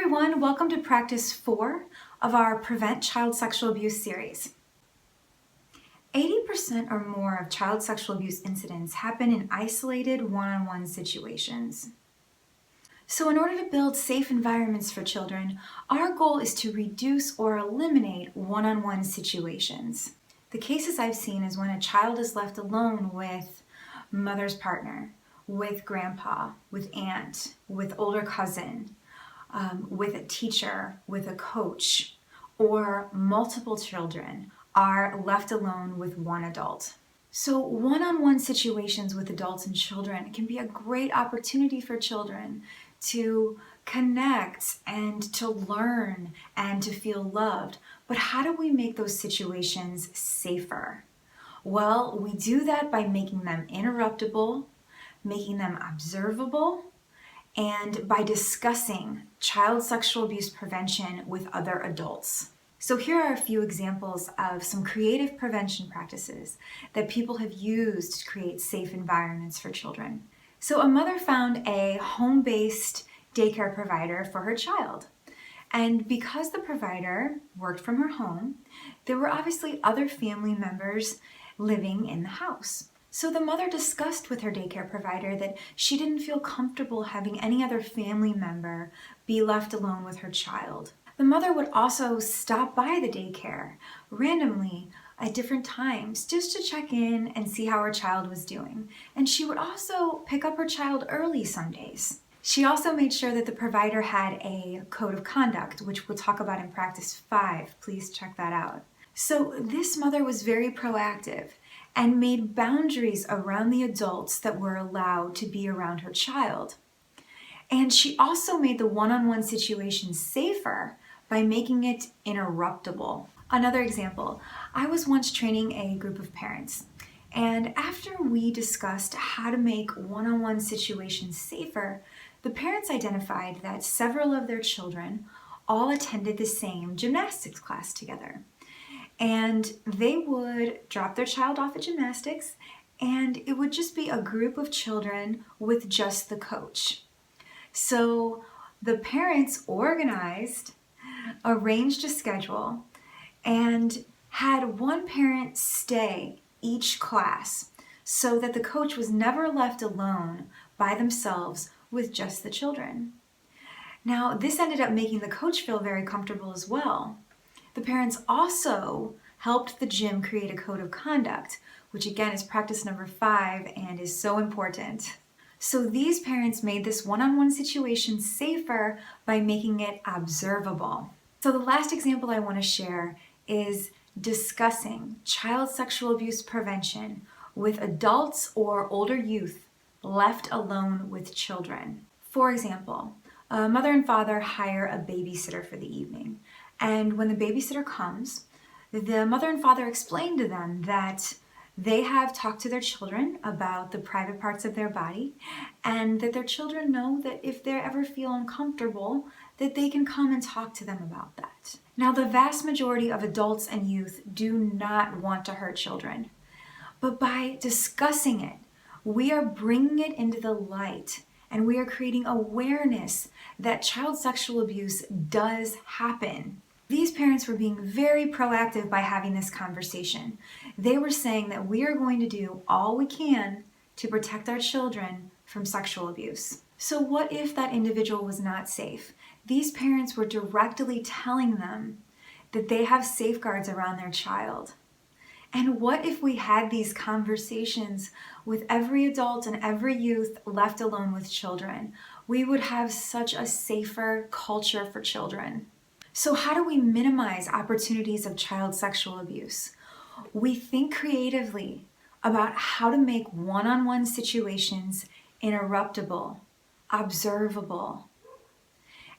everyone, welcome to practice 4 of our Prevent Child Sexual Abuse series. 80% or more of child sexual abuse incidents happen in isolated one-on-one situations. So in order to build safe environments for children, our goal is to reduce or eliminate one-on-one situations. The cases I've seen is when a child is left alone with mother's partner, with grandpa, with aunt, with older cousin, with a teacher, with a coach, or multiple children are left alone with one adult. So one-on-one situations with adults and children can be a great opportunity for children to connect and to learn and to feel loved. But how do we make those situations safer? Well, we do that by making them interruptible, making them observable, and by discussing child sexual abuse prevention with other adults. So here are a few examples of some creative prevention practices that people have used to create safe environments for children. So a mother found a home-based daycare provider for her child. And because the provider worked from her home, there were obviously other family members living in the house. So the mother discussed with her daycare provider that she didn't feel comfortable having any other family member be left alone with her child. The mother would also stop by the daycare randomly at different times just to check in and see how her child was doing. And she would also pick up her child early some days. She also made sure that the provider had a code of conduct, which we'll talk about in practice 5. Please check that out. So this mother was very proactive and made boundaries around the adults that were allowed to be around her child. And she also made the one-on-one situation safer by making it interruptible. Another example, I was once training a group of parents, and after we discussed how to make one-on-one situations safer, the parents identified that several of their children all attended the same gymnastics class together. And they would drop their child off at gymnastics, and it would just be a group of children with just the coach. So the parents organized, arranged a schedule, and had one parent stay each class so that the coach was never left alone by themselves with just the children. Now, this ended up making the coach feel very comfortable as well. The parents also helped the gym create a code of conduct, which again is practice number 5 and is so important. So these parents made this one-on-one situation safer by making it observable. So the last example I want to share is discussing child sexual abuse prevention with adults or older youth left alone with children. For example, a mother and father hire a babysitter for the evening. And when the babysitter comes, the mother and father explain to them that they have talked to their children about the private parts of their body, and that their children know that if they ever feel uncomfortable, that they can come and talk to them about that. Now, the vast majority of adults and youth do not want to hurt children, but by discussing it, we are bringing it into the light, and we are creating awareness that child sexual abuse does happen. These parents were being very proactive by having this conversation. They were saying that we are going to do all we can to protect our children from sexual abuse. So what if that individual was not safe? These parents were directly telling them that they have safeguards around their child. And what if we had these conversations with every adult and every youth left alone with children? We would have such a safer culture for children. So how do we minimize opportunities of child sexual abuse? We think creatively about how to make one-on-one situations interruptible, observable,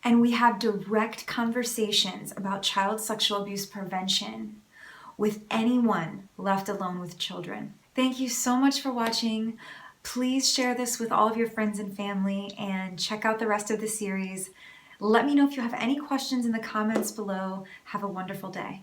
and we have direct conversations about child sexual abuse prevention with anyone left alone with children. Thank you so much for watching. Please share this with all of your friends and family and check out the rest of the series. Let me know if you have any questions in the comments below. Have a wonderful day.